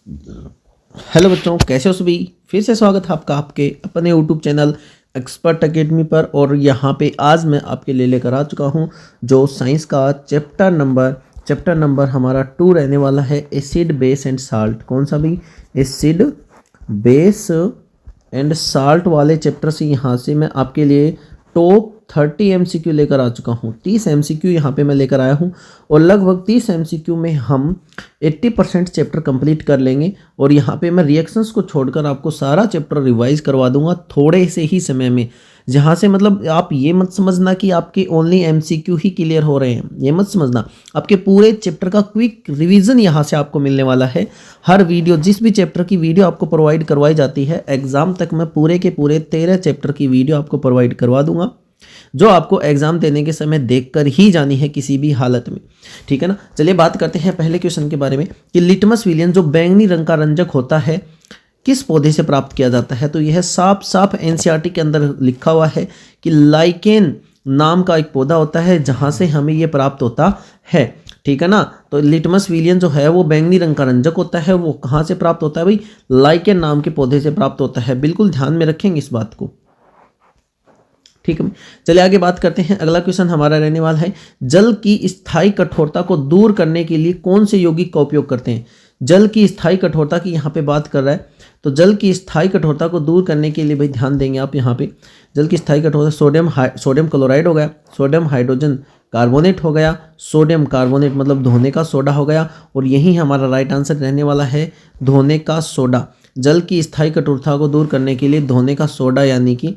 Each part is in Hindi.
हेलो बच्चों, कैसे हो सभी। फिर से स्वागत है आपका आपके अपने यूट्यूब चैनल एक्सपर्ट एकेडमी पर। और यहाँ पे आज मैं आपके लिए लेकर आ चुका हूँ जो साइंस का चैप्टर नंबर हमारा 2 रहने वाला है, एसिड बेस एंड साल्ट। कौन सा भी? एसिड बेस एंड साल्ट वाले चैप्टर से यहाँ से मैं आपके लिए टॉप 30 MCQ लेकर आ चुका हूँ। 30 MCQ यहाँ पे मैं लेकर आया हूँ और लगभग 30 MCQ में हम 80% चैप्टर कंप्लीट कर लेंगे। और यहाँ पे मैं रिएक्शंस को छोड़कर आपको सारा चैप्टर रिवाइज करवा दूंगा थोड़े से ही समय में। जहाँ से मतलब आप ये मत समझना कि आपके ओनली MCQ ही क्लियर हो रहे हैं, ये मत समझना। आपके पूरे चैप्टर का क्विक रिवीजन यहाँ से आपको मिलने वाला है। हर वीडियो, जिस भी चैप्टर की वीडियो आपको प्रोवाइड करवाई जाती है, एग्जाम तक मैं पूरे के पूरे 13 चैप्टर की वीडियो आपको प्रोवाइड करवा दूंगा, जो आपको एग्जाम देने के समय देखकर ही जानी है किसी भी हालत में। ठीक है ना। चलिए बात करते हैं पहले क्वेश्चन के बारे में कि लिटमस विलियन जो बैंगनी रंग का रंजक होता है किस पौधे से प्राप्त किया जाता है। तो यह साफ साफ NCERT के अंदर लिखा हुआ है कि लाइकेन नाम का एक पौधा होता है जहां से हमें यह प्राप्त होता है। ठीक है ना। तो लिटमस विलियन जो है वो बैंगनी रंग का रंजक होता है। वो कहां से प्राप्त होता है भाई? लाइकेन नाम के पौधे से प्राप्त होता है। बिल्कुल ध्यान में रखेंगे इस बात को। ठीक है। चलिए आगे बात करते हैं। अगला क्वेश्चन हमारा रहने वाला है, जल की स्थायी कठोरता को दूर करने के लिए कौन से यौगिक का उपयोग करते हैं। जल की स्थायी कठोरता की यहाँ पे बात कर रहा है। तो जल की स्थायी कठोरता को दूर करने के लिए भाई ध्यान देंगे आप। यहाँ पे जल की स्थायी कठोरता सोडियम क्लोराइड हो गया, सोडियम हाइड्रोजन कार्बोनेट हो गया, सोडियम कार्बोनेट मतलब धोने का सोडा हो गया। और यही हमारा राइट आंसर रहने वाला है, धोने का सोडा। जल की स्थायी कठोरता को दूर करने के लिए धोने का सोडा यानी कि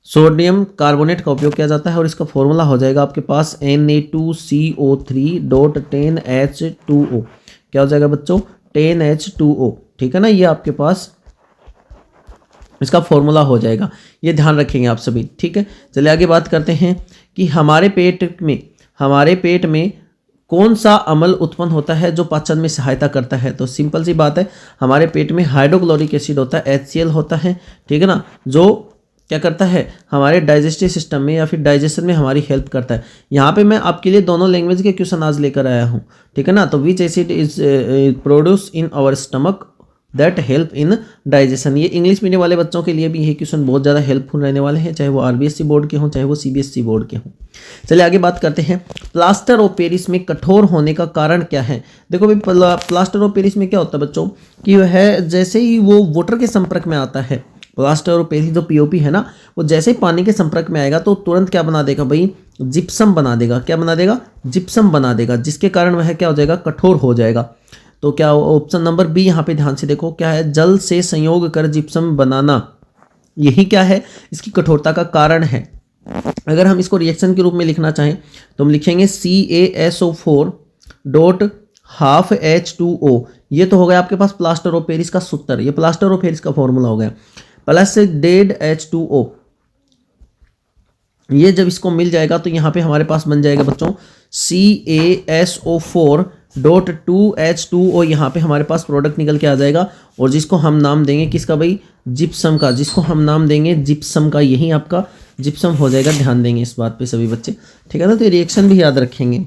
सोडियम कार्बोनेट का उपयोग किया जाता है। और इसका फॉर्मूला हो जाएगा आपके पास Na2CO3.10H2O। क्या हो जाएगा बच्चों? 10H2O। ठीक है ना। ये आपके पास इसका फॉर्मूला हो जाएगा, ये ध्यान रखेंगे आप सभी। ठीक है। चलिए आगे बात करते हैं कि हमारे पेट में कौन सा अम्ल उत्पन्न होता है जो पाचन में सहायता करता है। तो सिंपल सी बात है, हमारे पेट में हाइड्रोक्लोरिक एसिड होता है, HCl होता है। ठीक है ना। जो क्या करता है? हमारे डाइजेस्टिव सिस्टम में या फिर डाइजेशन में हमारी हेल्प करता है। यहाँ पे मैं आपके लिए दोनों लैंग्वेज के क्वेश्चन आज लेकर आया हूँ। ठीक है ना। तो which acid is produce in our stomach that help in digestion. ये इंग्लिश मीडियम वाले बच्चों के लिए भी ये क्वेश्चन बहुत ज़्यादा हेल्पफुल रहने वाले हैं, चाहे वो RBSC बोर्ड के हों चाहे वो CBSE बोर्ड के हों। चलिए आगे बात करते हैं, प्लास्टर ऑफ पेरिस में कठोर होने का कारण क्या है। देखो भाई, प्लास्टर ऑफ पेरिस में क्या होता है बच्चों कि वह जैसे ही वो वाटर के संपर्क में आता है, प्लास्टर ऑफ पेरिस जो POP है ना, वो जैसे ही पानी के संपर्क में आएगा तो तुरंत क्या बना देगा भाई? जिप्सम बना देगा। क्या बना देगा? जिप्सम बना देगा, जिसके कारण वह क्या हो जाएगा? कठोर हो जाएगा। तो क्या ऑप्शन नंबर बी यहाँ पे ध्यान से देखो, क्या है? जल से संयोग कर जिप्सम बनाना, यही क्या है? इसकी कठोरता का कारण है। अगर हम इसको रिएक्शन के रूप में लिखना चाहें तो हम लिखेंगे CaSO4.12H2O। ये तो हो गया आपके पास प्लास्टर ऑफ पेरिस का सूत्र, ये प्लास्टर ऑफ पेरिस का फॉर्मूला हो गया, प्लस डेड H2O। ये जब इसको मिल जाएगा तो यहाँ पे हमारे पास बन जाएगा बच्चों CaSO4.2H2O। यहाँ पे हमारे पास प्रोडक्ट निकल के आ जाएगा और जिसको हम नाम देंगे किसका भाई? जिप्सम का। जिसको हम नाम देंगे जिप्सम का, यही आपका जिप्सम हो जाएगा। ध्यान देंगे इस बात पे सभी बच्चे। ठीक है ना। तो रिएक्शन भी याद रखेंगे।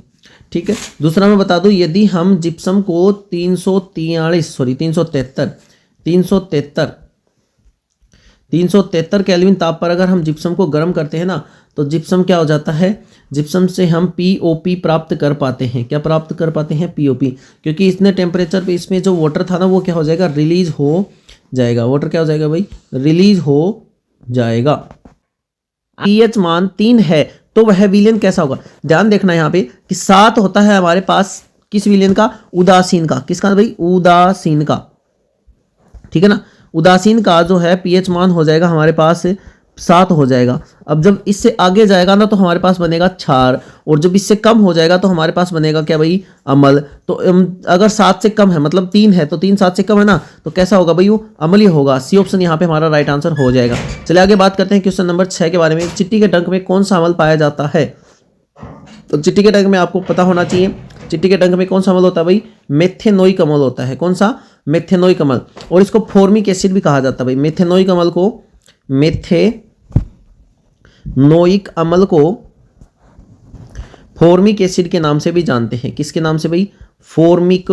ठीक है। दूसरा मैं बता दूं, यदि हम जिप्सम को 373 केल्विन ताप पर अगर हम जिप्सम को गर्म करते हैं ना, तो जिप्सम क्या हो जाता है? जिप्सम से हम POP प्राप्त कर पाते हैं। क्या प्राप्त कर पाते हैं? POP। क्योंकि इतने टेम्परेचर पे इसमें जो वाटर था ना, वो क्या हो जाएगा? रिलीज हो जाएगा। वाटर क्या हो जाएगा भाई? रिलीज हो जाएगा। pH मान 3 है तो वह विलियन कैसा होगा? ध्यान देखना यहाँ पे कि 7 होता है हमारे पास किस विलियन का? उदासीन का। किसका भाई? उदासीन का। ठीक है ना। उदासीन का जो है pH मान हो जाएगा हमारे पास 7 हो जाएगा। अब जब इससे आगे जाएगा ना तो हमारे पास बनेगा क्षार, और जब इससे कम हो जाएगा तो हमारे पास बनेगा क्या भाई? अम्ल। तो अगर 7 से कम है मतलब 3 है, तो 3 7 से कम है ना, तो कैसा होगा भाई? वो अम्लीय होगा। C ऑप्शन यहाँ पे हमारा राइट आंसर हो जाएगा। चलिए आगे बात करते हैं क्वेश्चन नंबर 6 के बारे में। चिट्टी के डंक में कौन सा अम्ल पाया जाता है। तो चिट्टी के डंक में आपको पता होना चाहिए, चिट्टी के डंक में कौन सा अम्ल होता है भाई? मेथेनोइक अम्ल होता है। कौन सा? मेथेनोइक अम्ल। और इसको फॉर्मिक एसिड भी कहा जाता है भाई। मेथेनोइक अम्ल को फॉर्मिक एसिड के नाम से भी जानते हैं। किसके नाम से भाई? फॉर्मिक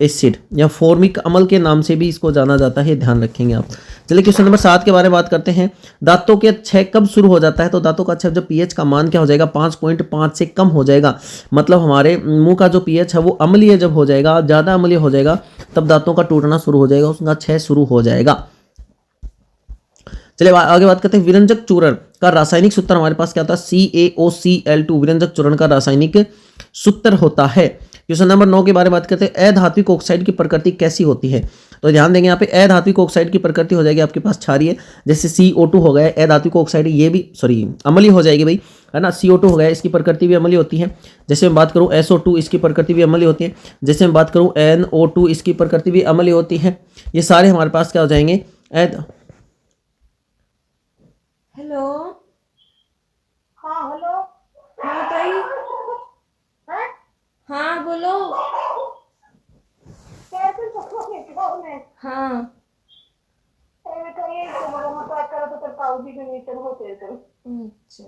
एसिड या फॉर्मिक अम्ल के नाम से भी इसको जाना जाता है, ध्यान रखेंगे आप। चलिए क्वेश्चन नंबर 7 के बारे में बात करते हैं। दांतों के क्षय कब शुरू हो जाता है? तो दांतों का क्षय जब पीएच का मान क्या हो जाएगा, 5.5 से कम हो जाएगा, मतलब हमारे मुंह का जो पीएच है वो अम्लीय जब हो जाएगा, ज़्यादा अम्लीय हो जाएगा, तब दांतों का टूटना शुरू हो जाएगा, उसका क्षय शुरू हो जाएगा। चलिए आगे बात करते हैं। विरंजक चूर्ण का रासायनिक सूत्र हमारे पास क्या होता है, CaOCl2 विरंजक चूर्ण का रासायनिक सूत्र होता है। क्वेश्चन नंबर 9 के बारे में बात करते हैं। अधात्विक ऑक्साइड की प्रकृति कैसी होती है? तो ध्यान देंगे यहाँ पे अधात्विक ऑक्साइड की प्रकृति हो जाएगी आपके पास क्षारीय, जैसे CO2 हो गया अधात्विक ऑक्साइड, ये भी अम्लीय हो जाएगी भाई, है ना। CO2 हो गया, इसकी प्रकृति भी अम्लीय होती है। जैसे मैं बात करूँ SO2, इसकी प्रकृति भी अम्लीय होती है। जैसे मैं बात करूँ NO2, इसकी प्रकृति भी अम्लीय होती है। ये सारे हमारे पास क्या हो जाएंगे, हेलो। हाँ हेलो। हाँ ताई। हाँ बोलो। हाँ अच्छा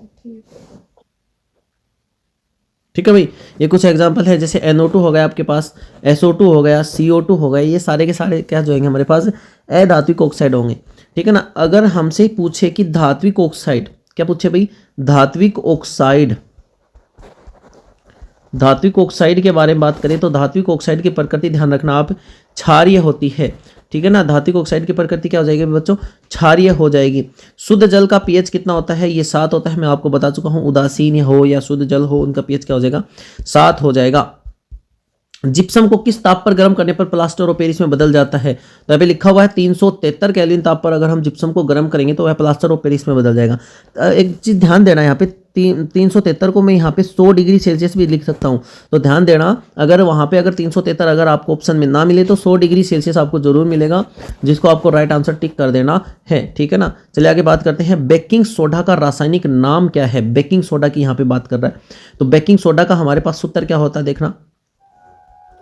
ठीक है भाई। ये कुछ एग्जांपल है, जैसे NO2 हो गया आपके पास, SO2 हो गया, CO2 हो गया, ये सारे के सारे क्या जो होंगे हमारे पास अधात्विक ऑक्साइड होंगे, ठीक है ना। अगर हमसे पूछे कि धात्विक ऑक्साइड, क्या पूछे भाई, धात्विक ऑक्साइड के बारे में बात करें तो धात्विक ऑक्साइड की प्रकृति ध्यान रखना आप, क्षारीय होती है, ठीक है ना। धात्विक ऑक्साइड की प्रकृति क्या हो जाएगी बच्चों, क्षारीय हो जाएगी। शुद्ध जल का पीएच कितना होता है, ये 7 होता है, मैं आपको बता चुका हूँ। उदासीन हो या शुद्ध जल हो, उनका पीएच क्या हो जाएगा, 7 हो जाएगा। जिप्सम को किस ताप पर गर्म करने पर प्लास्टर ऑफ पेरिस में बदल जाता है? तो अभी लिखा हुआ है 373 केल्विन ताप पर अगर हम जिप्सम को गर्म करेंगे तो वह प्लास्टर ऑफ पेरिस में बदल जाएगा। एक चीज ध्यान देना, यहाँ पे 373 को मैं यहाँ पे 100 डिग्री सेल्सियस भी लिख सकता हूँ, तो ध्यान देना, अगर वहाँ पे अगर 373 अगर आपको ऑप्शन में ना मिले तो 100 डिग्री सेल्सियस आपको जरूर मिलेगा, जिसको आपको राइट आंसर टिक कर देना है, ठीक है ना। चलिए आगे बात करते हैं। बेकिंग सोडा का रासायनिक नाम क्या है? बेकिंग सोडा की यहाँ पे बात कर रहा है, तो बेकिंग सोडा का हमारे पास सूत्र क्या होता है, देखना,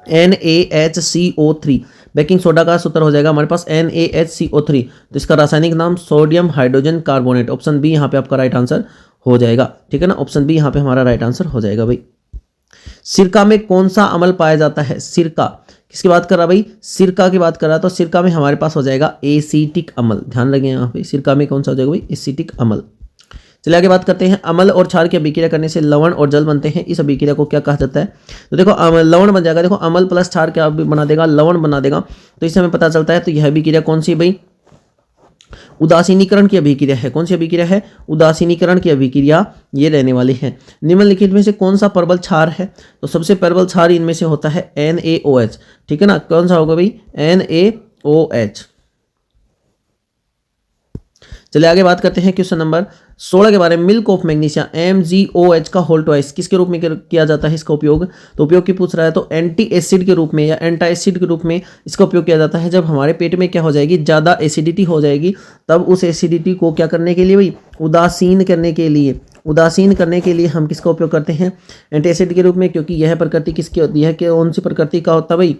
NaHCO3। बेकिंग सोडा का सूत्र हो जाएगा हमारे पास NaHCO3, तो इसका रासायनिक नाम sodium hydrogen carbonate. Option B यहाँ पे आपका राइट आंसर हो जाएगा, ठीक है ना। ऑप्शन बी यहाँ पे हमारा राइट आंसर हो जाएगा भाई। सिरका में कौन सा अम्ल पाया जाता है? सिरका किसकी बात कर रहा भाई, सिरका की बात कर रहा, तो सिरका में हमारे पास हो जाएगा एसिटिक अम्ल। ध्यान रखें यहाँ पे, सिरका में कौन सा हो जाएगा भाई, एसिटिक अम्ल। चलिए आगे बात करते हैं। अम्ल और क्षार की अभिक्रिया करने से लवण और जल बनते हैं, इस अभिक्रिया को क्या कहा जाता है? तो देखो लवण बन जाएगा, देखो अम्ल प्लस क्षार क्या बना देगा, लवण बना देगा, तो इससे हमें पता चलता है। तो यह अभिक्रिया कौन सी भाई, उदासीनीकरण की अभिक्रिया है। कौन सी अभिक्रिया है, उदासीनीकरण की अभिक्रिया ये रहने वाली है। निम्नलिखित में से कौन सा प्रबल क्षार है? तो सबसे प्रबल क्षार इनमें से होता है NaOH, ठीक है ना। कौन सा होगा भाई, NaOH। चलिए आगे बात करते हैं क्वेश्चन नंबर 16 के बारे में। मिल्क ऑफ मैग्नीशिया MgOH का होल ट्वाइस किसके रूप में किया जाता है इसका उपयोग? तो उपयोग की पूछ रहा है, तो एंटी एसिड के रूप में या एंटा एसिड के रूप में इसका उपयोग किया जाता है। जब हमारे पेट में क्या हो जाएगी, ज़्यादा एसिडिटी हो जाएगी, तब उस एसिडिटी को क्या करने के लिए भाई, उदासीन करने के लिए हम किसका उपयोग करते हैं, एंटी एसिड के रूप में, क्योंकि यह प्रकृति किसकी होती है, कौन सी प्रकृति का होता है भाई,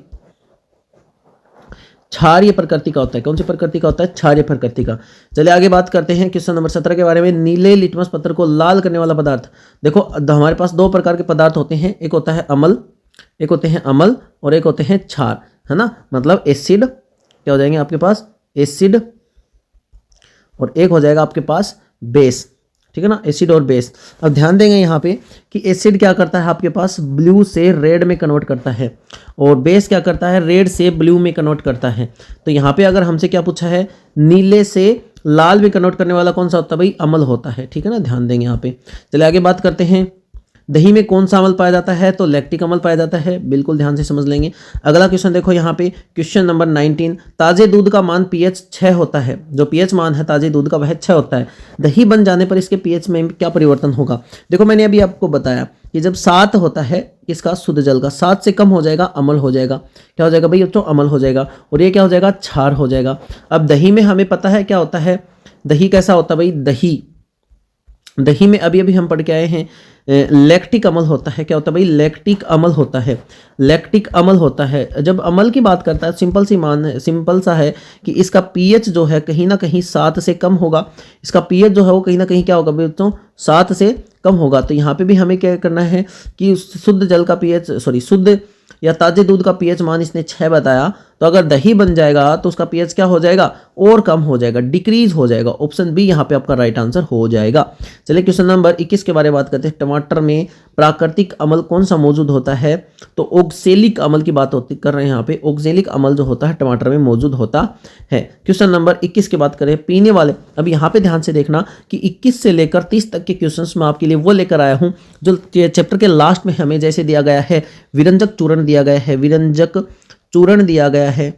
क्षारीय प्रकृति का होता है। कौन सी प्रकृति का होता है, क्षारीय प्रकृति का। चलिए आगे बात करते हैं क्वेश्चन नंबर 17 के बारे में। नीले लिटमस पत्र को लाल करने वाला पदार्थ, देखो हमारे पास 2 प्रकार के पदार्थ होते हैं, एक होता है अम्ल, और एक होते हैं क्षार, है ना। मतलब एसिड क्या हो जाएंगे आपके पास, एसिड, और एक हो जाएगा आपके पास बेस, ठीक है ना, एसिड और बेस। अब ध्यान देंगे यहाँ पे कि एसिड क्या करता है आपके पास, ब्लू से रेड में कन्वर्ट करता है, और बेस क्या करता है, रेड से ब्लू में कन्वर्ट करता है। तो यहाँ पे अगर हमसे क्या पूछा है, नीले से लाल में कन्वर्ट करने वाला कौन सा होता है भाई, अम्ल होता है, ठीक है ना, ध्यान देंगे यहाँ पे। चलिए आगे बात करते हैं। दही में कौन सा अम्ल पाया जाता है? तो लैक्टिक अम्ल पाया जाता है, बिल्कुल ध्यान से समझ लेंगे। अगला क्वेश्चन देखो यहाँ पे, क्वेश्चन नंबर 19। ताजे दूध का मान pH 6 होता है, जो pH मान है ताजे दूध का वह 6 होता है। दही बन जाने पर इसके pH में क्या परिवर्तन होगा? देखो मैंने अभी आपको बताया कि जब 7 होता है इसका शुद्ध जल का, 7 से कम हो जाएगा अम्ल हो जाएगा। क्या हो जाएगा भाई, तो अम्ल हो जाएगा, और ये क्या हो जाएगा, क्षार हो जाएगा। अब दही में हमें पता है क्या होता है, दही कैसा होता है भाई, दही में अभी हम पढ़ के आए हैं, लैक्टिक अम्ल होता है। क्या होता है भाई? लैक्टिक अम्ल होता है। लैक्टिक अम्ल होता है। जब अम्ल की बात करता है, सिंपल सा है कि इसका पीएच जो है कहीं ना कहीं 7 से कम होगा। इसका पीएच जो है वो कहीं ना कहीं क्या होगा दोस्तों? 7 से कम होगा। तो यहाँ पे भी हमें क्या करना है कि शुद्ध जल का पीएच, शुद्ध या ताजे दूध का पीएच मान इसने 6 बताया, तो अगर दही बन जाएगा तो उसका पीएच क्या हो जाएगा? और कम हो जाएगा, डिक्रीज हो जाएगा। ऑप्शन बी यहाँ पे आपका राइट आंसर हो जाएगा। चलिए क्वेश्चन नंबर 21 के बारे में बात करते हैं। टमाटर में प्राकृतिक अम्ल कौन सा मौजूद होता है? तो ऑक्सैलिक अम्ल की बात कर रहे हैं यहाँ पे। ऑक्सैलिक अम्ल जो होता है टमाटर में मौजूद होता है। क्वेश्चन नंबर 21 की बात करें, पीने वाले। अब यहाँ पे ध्यान से देखना कि 21 से लेकर 30 तक के क्वेश्चंस मैं आपके लिए वो लेकर आया हूँ जो चैप्टर के लास्ट में हमें जैसे दिया गया है, विरंजक चूर्ण दिया गया है, विरंजक चूर्ण दिया गया है,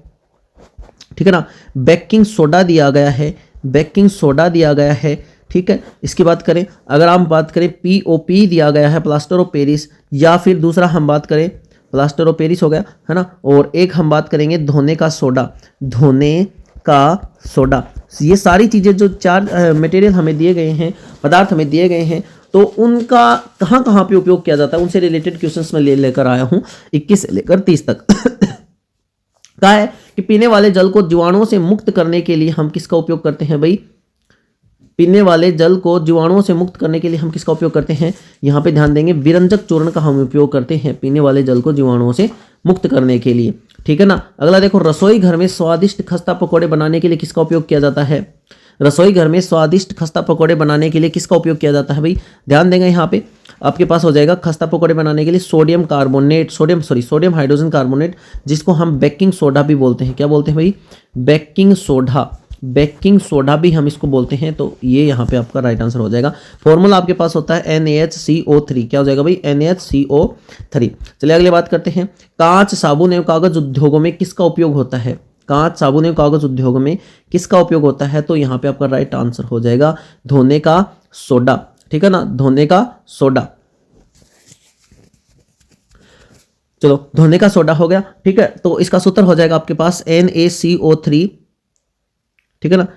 ठीक है ना, बेकिंग सोडा दिया गया है, बेकिंग सोडा दिया गया है, ठीक है। इसकी बात करें, अगर हम बात करें पीओपी दिया गया है, प्लास्टर ऑफ पेरिस, या फिर दूसरा हम बात करें प्लास्टर ऑफ पेरिस हो गया है ना, और एक हम बात करेंगे धोने का सोडा, धोने का सोडा। ये सारी चीज़ें जो 4 मटेरियल हमें दिए गए हैं, पदार्थ हमें दिए गए हैं, तो उनका कहाँ कहाँ पे उपयोग किया जाता है उनसे रिलेटेड क्वेश्चंस मैं लेकर आया हूँ 21 से लेकर 30 तक। कहा है कि पीने वाले जल को जीवाणुओं से मुक्त करने के लिए हम किसका उपयोग करते हैं भाई? पीने वाले जल को जीवाणुओं से मुक्त करने के लिए हम किसका उपयोग करते हैं? यहाँ पे ध्यान देंगे, विरंजक चूर्ण का हम उपयोग करते हैं पीने वाले जल को जीवाणुओं से मुक्त करने के लिए, ठीक है ना। अगला देखो, रसोई घर में स्वादिष्ट खस्ता पकौड़े बनाने के लिए किसका उपयोग किया जाता है? रसोई घर में स्वादिष्ट खस्ता पकौड़े बनाने के लिए किसका उपयोग किया जाता है भाई? ध्यान देंगे, यहाँ पे आपके पास हो जाएगा खस्ता पकौड़े बनाने के लिए सोडियम हाइड्रोजन कार्बोनेट, जिसको हम बेकिंग सोडा भी बोलते हैं। क्या बोलते हैं भाई? बेकिंग सोडा, बेकिंग सोडा भी हम इसको बोलते हैं। तो ये यहाँ पे आपका राइट आंसर हो जाएगा। फॉर्मूला आपके पास होता है NaHCO3। क्या हो जाएगा भाई? NaHCO3। चलिए अगले बात करते हैं, कांच, साबुन एवं कागज उद्योगों में किसका उपयोग होता है? कांच, साबुन एवं कागज उद्योग में किसका उपयोग होता है? तो यहाँ पे आपका राइट आंसर हो जाएगा धोने का सोडा, ठीक है ना, धोने का सोडा। चलो, धोने का सोडा हो गया, ठीक है। तो इसका सूत्र हो जाएगा आपके पास NaCO3, ठीक है ना,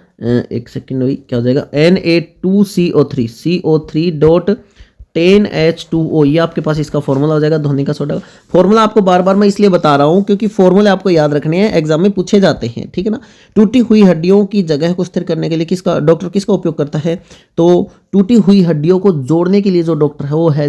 एक सेकेंड भाई, क्या हो जाएगा? Na2CO3, CO3.10H2O, ये आपके पास इसका फॉर्मूला हो जाएगा धोने का सोडा का। फॉर्मूला आपको बार बार मैं इसलिए बता रहा हूँ क्योंकि फॉर्मूले आपको याद रखने हैं, एग्जाम में पूछे जाते हैं, ठीक है ना। टूटी हुई हड्डियों की जगह को स्थिर करने के लिए डॉक्टर किसका उपयोग करता है? तो टूटी हुई हड्डियों को जोड़ने के लिए जो डॉक्टर है वो है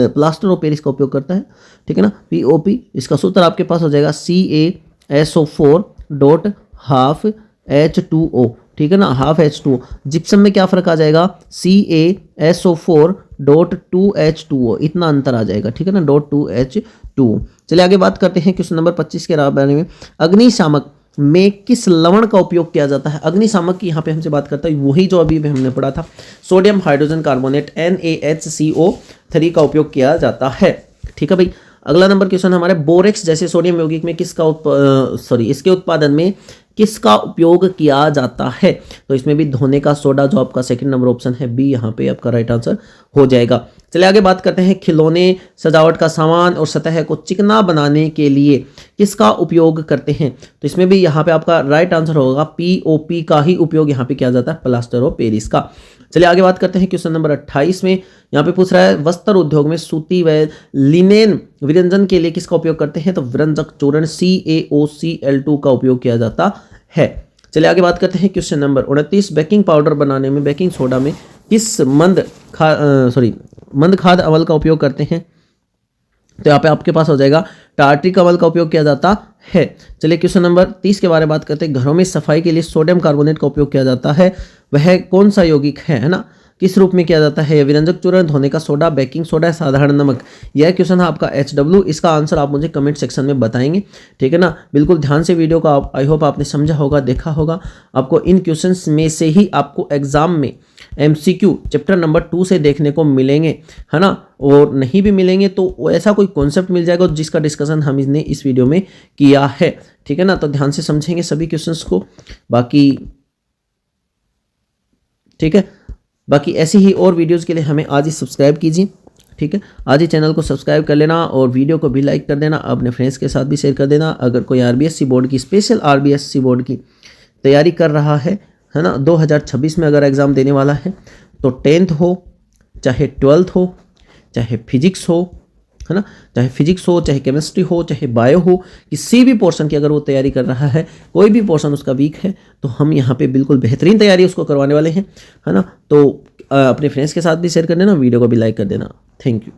प्लास्टर ऑफ पेरिस का उपयोग करता है, ठीक है ना, POP। इसका सूत्र आपके पास हो जाएगा CaSO4.12H2O, ठीक है ना, हाफ H2O। जिप्सम में क्या फर्क आ जाएगा? CaSO4.2H2O, इतना अंतर आ जाएगा, ठीक है ना, .2H2O। चलिए आगे बात करते हैं क्वेश्चन नंबर 25 के बारे में। अग्निशामक में किस लवण का उपयोग किया जाता है? अग्निशामक की यहाँ पे हमसे बात करता है वही जो अभी हमने पढ़ा था, सोडियम हाइड्रोजन कार्बोनेट NaHCO3 का उपयोग किया जाता है, ठीक है भाई। अगला नंबर क्वेश्चन हमारे, बोरेक्स जैसे सोडियम यौगिक में इसके उत्पादन में किसका उपयोग किया जाता है? तो इसमें भी धोने का सोडा, जो आपका सेकंड नंबर ऑप्शन है बी, यहाँ पे आपका राइट आंसर हो जाएगा। चलिए आगे बात करते हैं, खिलौने, सजावट का सामान और सतह को चिकना बनाने के लिए किसका उपयोग करते हैं? तो इसमें भी यहाँ पे आपका राइट आंसर होगा POP का ही उपयोग यहाँ पे किया जाता है, प्लास्टर ऑफ पेरिस का। चलिए आगे बात करते हैं क्वेश्चन नंबर 28 में। यहाँ पे पूछ रहा है, वस्त्र उद्योग में सूती व लिनेन विरंजन के लिए किसका उपयोग करते हैं? तो विरंजक चूर्ण CaOCl2 का उपयोग किया जाता है। चलिए आगे बात करते हैं क्वेश्चन नंबर 29, बेकिंग पाउडर बनाने में बेकिंग सोडा में किस मंद खाद्य अम्ल का उपयोग करते हैं? तो यहाँ पे आपके पास हो जाएगा टार्ट्रिक अम्ल का उपयोग किया जाता है। चलिए क्वेश्चन नंबर 30 के बारे में बात करते हैं, घरों में सफाई के लिए सोडियम कार्बोनेट का उपयोग किया जाता है, वह कौन सा यौगिक है ना, किस रूप में किया जाता है? विरंजक चूर्ण, धोने का सोडा, बेकिंग सोडा, साधारण नमक। यह क्वेश्चन है आपका HW। इसका आंसर आप मुझे कमेंट सेक्शन में बताएंगे, ठीक है ना। बिल्कुल ध्यान से वीडियो को आई होप आपने समझा होगा, देखा होगा। आपको इन क्वेश्चंस में से ही आपको एग्जाम में MCQ चैप्टर नंबर 2 से देखने को मिलेंगे, है ना, और नहीं भी मिलेंगे तो ऐसा कोई कॉन्सेप्ट मिल जाएगा जिसका डिस्कशन हमने इस वीडियो में किया है, ठीक है ना। तो ध्यान से समझेंगे सभी क्वेश्चंस को। बाकी ठीक है, बाकी ऐसी ही और वीडियोस के लिए हमें आज ही सब्सक्राइब कीजिए, ठीक है। आज ही चैनल को सब्सक्राइब कर लेना और वीडियो को भी लाइक कर देना, अपने फ्रेंड्स के साथ भी शेयर कर देना। अगर कोई RBSC बोर्ड की, स्पेशल RBSC बोर्ड की तैयारी कर रहा है ना, 2026 में अगर एग्ज़ाम देने वाला है, तो 10th हो चाहे 12th हो चाहे फिजिक्स हो, है ना, चाहे फिजिक्स हो, चाहे केमिस्ट्री हो, चाहे बायो हो, किसी भी पोर्शन की अगर वो तैयारी कर रहा है, कोई भी पोर्शन उसका वीक है, तो हम यहाँ पे बिल्कुल बेहतरीन तैयारी उसको करवाने वाले हैं, है ना। तो अपने फ्रेंड्स के साथ भी शेयर कर देना, वीडियो को भी लाइक कर देना। Thank you.